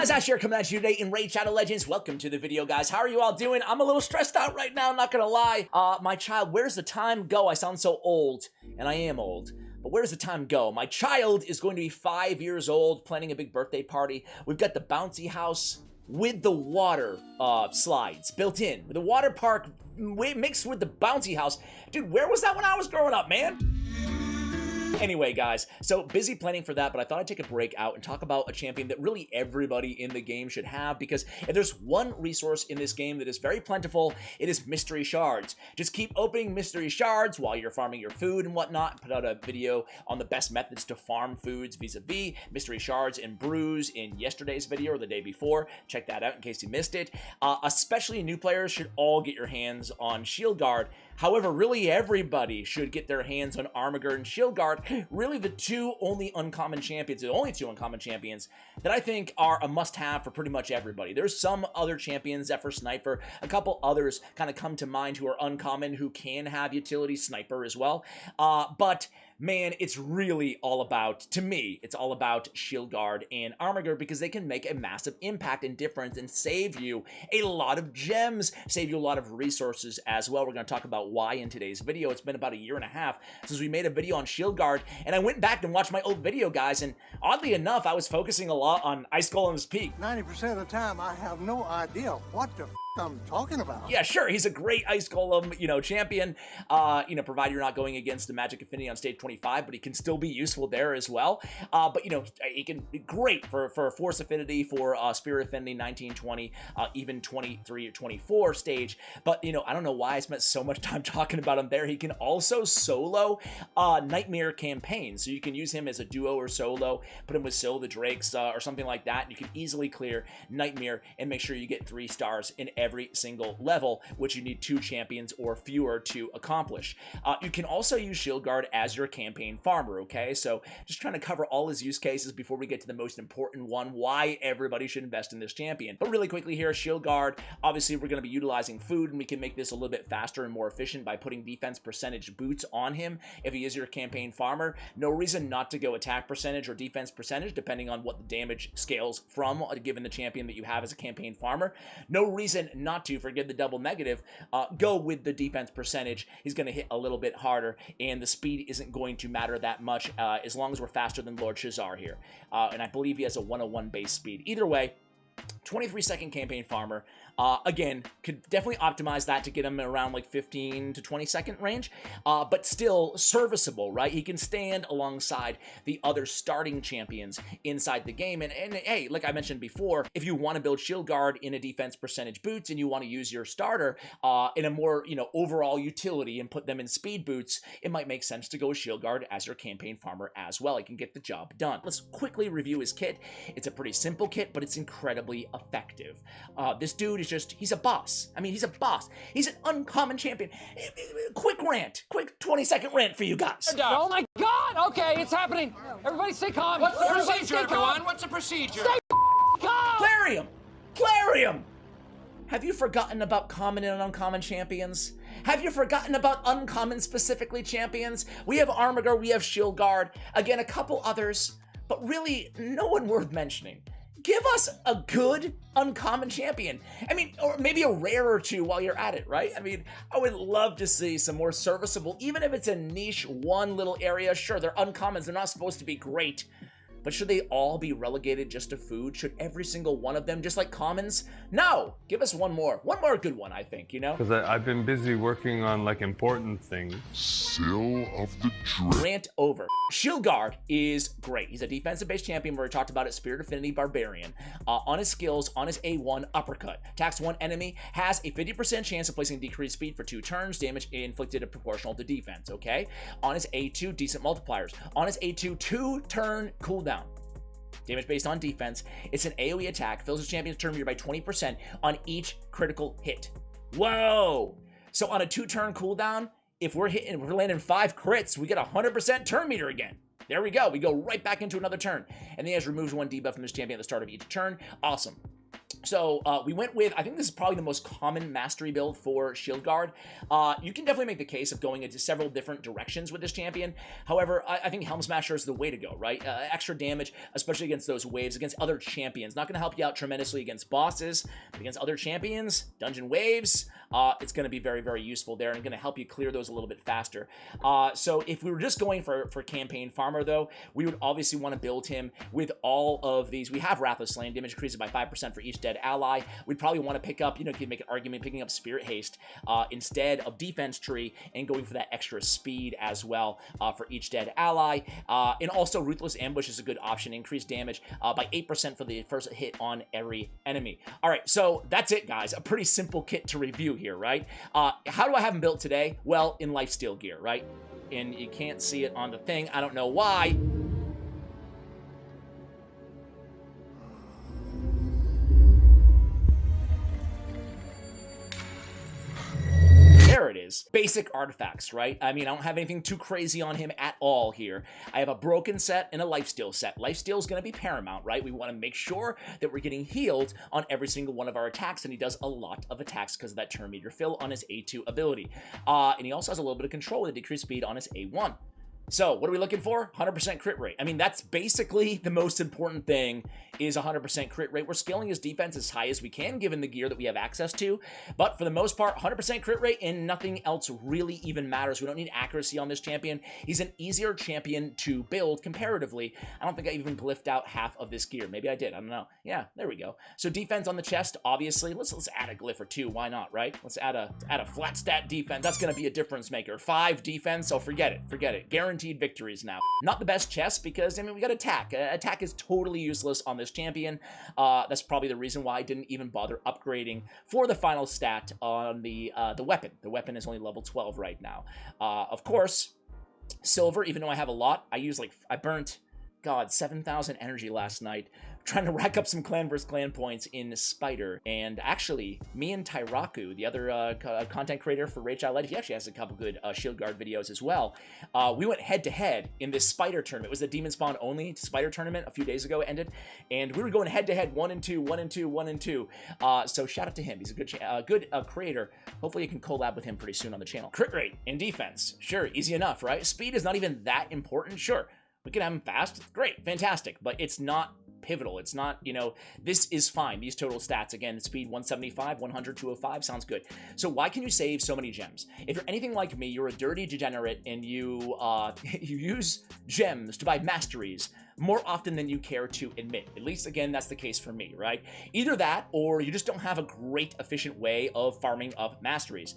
guys, Ash here coming at you today in Raid Shadow Legends. Welcome to the video, guys. How are you all doing? I'm a little stressed out right now, not gonna lie. My child, where's the time go? I sound so old, and I am old. But where does the time go? My child is going to be 5 years old, planning a big birthday party. We've got the bouncy house with the water slides built in. The water park mixed with the bouncy house. Dude, where was that when I was growing up, man? Anyway, guys, so busy planning for that, but I thought I'd take a break out and talk about a champion that really everybody in the game should have, because if there's one resource in this game that is very plentiful, it is mystery shards. Just keep opening mystery shards while you're farming your food and whatnot. Put out a video on the best methods to farm foods vis-a-vis mystery shards and brews in yesterday's video or the day before. Check that out in case you missed it. Especially new players should all get your hands on Shieldguard. However, really everybody should get their hands on Armiger and Shieldguard. Really the only uncommon champions that I think are a must-have for pretty much everybody. There's some other champions, Zephyr, Sniper, a couple others kind of come to mind who are uncommon, who can have utility, Sniper as well. But man, it's really all about, to me, it's all about Shieldguard and Armiger, because they can make a massive impact and difference and save you a lot of gems, save you a lot of resources as well. We're going to talk about why in today's video. It's been about a year and a half since we made a video on Shieldguard, and I went back and watched my old video, guys, and oddly enough, I was focusing a lot on Ice Golem's peak. 90% of the time, I have no idea what the I'm talking about. Yeah, sure, he's a great Ice Golem, champion, provided you're not going against the Magic Affinity on stage 25, but he can still be useful there as well. But, he can be great for Force Affinity, for Spirit Affinity, 19, 20, even 23 or 24 stage. But, I don't know why I spent so much time talking about him there. He can also solo Nightmare campaigns, so you can use him as a duo or solo, put him with Syl the Drakes or something like that, and you can easily clear Nightmare and make sure you get 3 stars in every single level, which you need 2 champions or fewer to accomplish. You can also use Shieldguard as your campaign farmer, okay? So just trying to cover all his use cases before we get to the most important one, why everybody should invest in this champion. But really quickly here, Shieldguard, obviously we're going to be utilizing food, and we can make this a little bit faster and more efficient by putting defense percentage boots on him if he is your campaign farmer. No reason not to go attack percentage or defense percentage, depending on what the damage scales from, given the champion that you have as a campaign farmer. No reason not to, forget the double negative, go with the defense percentage. He's going to hit a little bit harder, and the speed isn't going to matter that much as long as we're faster than Lord Shazar here. And I believe he has a 101 base speed. Either way, 23-second campaign farmer. Again, could definitely optimize that to get him around like 15 to 20-second range, but still serviceable, right? He can stand alongside the other starting champions inside the game. And hey, like I mentioned before, if you want to build Shieldguard in a defense percentage boots and you want to use your starter in a more, overall utility and put them in speed boots, it might make sense to go with Shieldguard as your campaign farmer as well. He can get the job done. Let's quickly review his kit. It's a pretty simple kit, but it's incredibly effective. This dude is he's a boss. I mean, he's a boss. He's an uncommon champion. Quick rant. Quick 20-second rant for you guys. Oh my God! Okay, it's happening. Everybody stay calm. What's the procedure, everyone? What's the procedure? Stay calm! Clarium! Clarium! Have you forgotten about common and uncommon champions? Have you forgotten about uncommon specifically champions? We have Armiger, we have Shieldguard, again, a couple others, but really no one worth mentioning. Give us a good uncommon champion. I mean, or maybe a rare or two while you're at it, right? I mean, I would love to see some more serviceable, even if it's a niche one little area. Sure, they're uncommons. They're not supposed to be great. But should they all be relegated just to food? Should every single one of them, just like commons? No! Give us one more. One more good one, I think, Because I've been busy working on, important things. Seal of the Drip. Rant over. Shieldguard is great. He's a defensive-based champion. We already talked about it. Spirit Affinity Barbarian. On his skills, on his A1, Uppercut. Attacks one enemy, has a 50% chance of placing decreased speed for 2 turns. Damage inflicted proportional to defense, okay? On his A2, decent multipliers. On his A2, 2-turn cooldown. Damage based on defense. It's an AoE attack. Fills his champion's turn meter by 20% on each critical hit. Whoa! So on a 2-turn cooldown, if we're landing 5 crits, we get 100% turn meter again. There we go. We go right back into another turn. And then he has removes 1 debuff from this champion at the start of each turn. Awesome. So we went with, I think this is probably the most common mastery build for Shieldguard. You can definitely make the case of going into several different directions with this champion. However, I think Helm Smasher is the way to go, right? Extra damage, especially against those waves, against other champions. Not going to help you out tremendously against bosses, but against other champions, dungeon waves, it's going to be very, very useful there and going to help you clear those a little bit faster. So if we were just going for campaign farmer, though, we would obviously want to build him with all of these. We have Wrathless Slain, damage increases by 5% for each dead ally. We'd probably want to pick up, you know, you could make an argument picking up Spirit Haste instead of Defense Tree and going for that extra speed as well for each dead ally. And also Ruthless Ambush is a good option. Increased damage by 8% for the first hit on every enemy. All right, so that's it, guys. A pretty simple kit to review here, right? How do I have him built today? Well, in lifesteal gear, right? And you can't see it on the thing. I don't know why. There it is. Basic artifacts, right? I mean, I don't have anything too crazy on him at all here. I have a broken set and a lifesteal set. Lifesteal is going to be paramount, right? We want to make sure that we're getting healed on every single one of our attacks, and he does a lot of attacks because of that turn meter fill on his A2 ability. And he also has a little bit of control with a decreased speed on his A1. So what are we looking for? 100% crit rate. I mean, that's basically the most important thing is 100% crit rate. We're scaling his defense as high as we can given the gear that we have access to. But for the most part, 100% crit rate and nothing else really even matters. We don't need accuracy on this champion. He's an easier champion to build comparatively. I don't think I even glyphed out half of this gear. Maybe I did. I don't know. Yeah, there we go. So defense on the chest, obviously. Let's add a glyph or two. Why not, right? Let's add a flat stat defense. That's going to be a difference maker. 5 defense. So forget it. Forget it. Guaranteed victories now. Not the best chest because, I mean, we got attack. Attack is totally useless on this champion. That's probably the reason why I didn't even bother upgrading for the final stat on the weapon. The weapon is only level 12 right now. Of course, silver, even though I have a lot, I burnt, God, 7,000 energy last night trying to rack up some clan versus clan points in Spider. And actually, me and Tyraku, the other content creator for Raid Child Legends, he actually has a couple good Shieldguard videos as well. We went head-to-head in this Spider tournament. It was the Demon Spawn only Spider tournament a few days ago, it ended. And we were going head-to-head 1-2, 1-2, 1-2. So shout out to him. He's a good creator. Hopefully you can collab with him pretty soon on the channel. Crit rate and defense. Sure, easy enough, right? Speed is not even that important. Sure, we can have him fast. Great, fantastic. But it's not pivotal. It's not, you know, this is fine. These total stats, again, speed 175, 100, 205, sounds good. So why can you save so many gems? If you're anything like me, you're a dirty degenerate and you you use gems to buy masteries more often than you care to admit. At least, again, that's the case for me, right? Either that, or you just don't have a great, efficient way of farming up masteries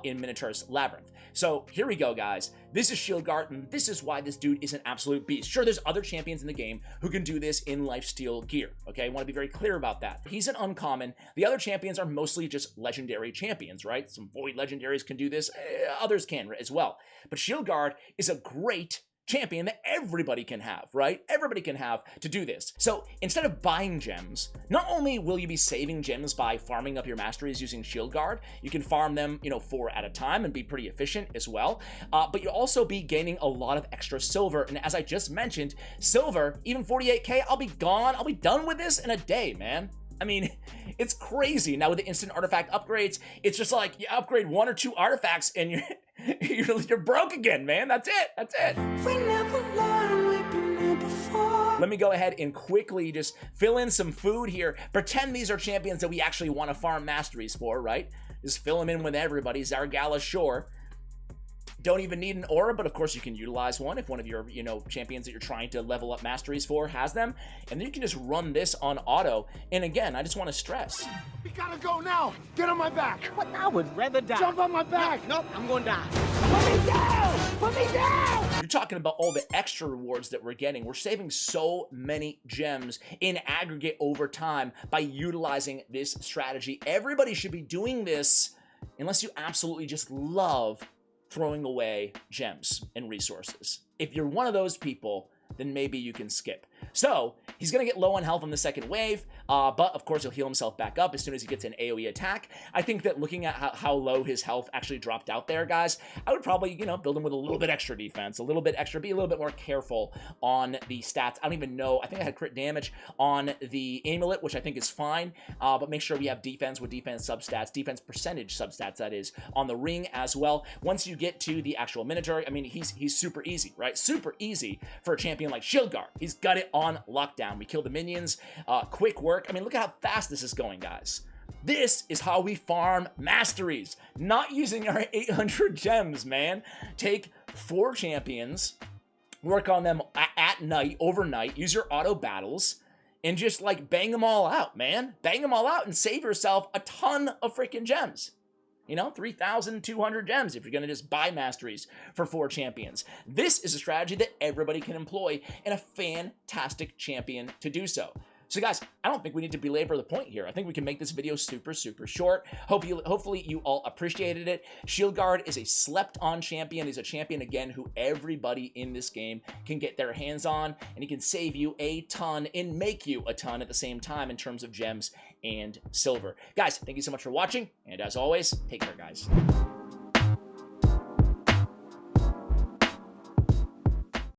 in Minotaurs Labyrinth. So here we go, guys. This is Shieldguard, and this is why this dude is an absolute beast. Sure, there's other champions in the game who can do this in lifesteal gear, okay? I want to be very clear about that. He's an uncommon. The other champions are mostly just legendary champions, right? Some void legendaries can do this. Others can as well. But Shieldguard is a great champion that everybody can have, right? Everybody can have to do this. So instead of buying gems, not only will you be saving gems by farming up your masteries using Shieldguard, you can farm them, you know, 4 at a time and be pretty efficient as well, but you'll also be gaining a lot of extra silver. And as I just mentioned, silver, even 48k, I'll be gone. I'll be done with this in a day, man. I mean, it's crazy. Now with the instant artifact upgrades, it's just like you upgrade 1 or 2 artifacts and you're broke again, man. That's it. That's it. Let me go ahead and quickly just fill in some food here. Pretend these are champions that we actually want to farm masteries for, right? Just fill them in with everybody. Zargala, sure. Don't even need an aura, but of course you can utilize one if one of your, you know, champions that you're trying to level up masteries for has them. And then you can just run this on auto. And again, I just want to stress. We gotta go now. Get on my back. What? I would rather die. Jump on my back. Nope, I'm gonna die. Put me down. Put me down. You're talking about all the extra rewards that we're getting. We're saving so many gems in aggregate over time by utilizing this strategy. Everybody should be doing this unless you absolutely just love throwing away gems and resources. If you're one of those people, then maybe you can skip. So he's gonna get low on health on the second wave. but of course he'll heal himself back up as soon as he gets an AoE attack. I think that looking at how low his health actually dropped out there, guys, I would probably, you know, build him with a little bit extra defense, a little bit extra, be a little bit more careful on the stats. I don't even know, I think I had crit damage on the amulet, which I think is fine, but make sure we have defense with defense substats, defense percentage substats, that is, on the ring as well. Once you get to the actual Minotaur, I mean, he's super easy, right? Super easy for a champion like Shieldguard. He's got it on lockdown. We kill the minions, quick work. I mean, look at how fast this is going, guys. This is how we farm masteries, not using our 800 gems, man. Take 4 champions, work on them at night, overnight, use your auto battles, and just like bang them all out, man. Bang them all out and save yourself a ton of freaking gems. You know, 3,200 gems if you're going to just buy masteries for 4 champions. This is a strategy that everybody can employ and a fantastic champion to do so. So guys, I don't think we need to belabor the point here. I think we can make this video super, super short. Hopefully you all appreciated it. Shieldguard is a slept-on champion. He's a champion, again, who everybody in this game can get their hands on, and he can save you a ton and make you a ton at the same time in terms of gems and silver. Guys, thank you so much for watching, and as always, take care, guys.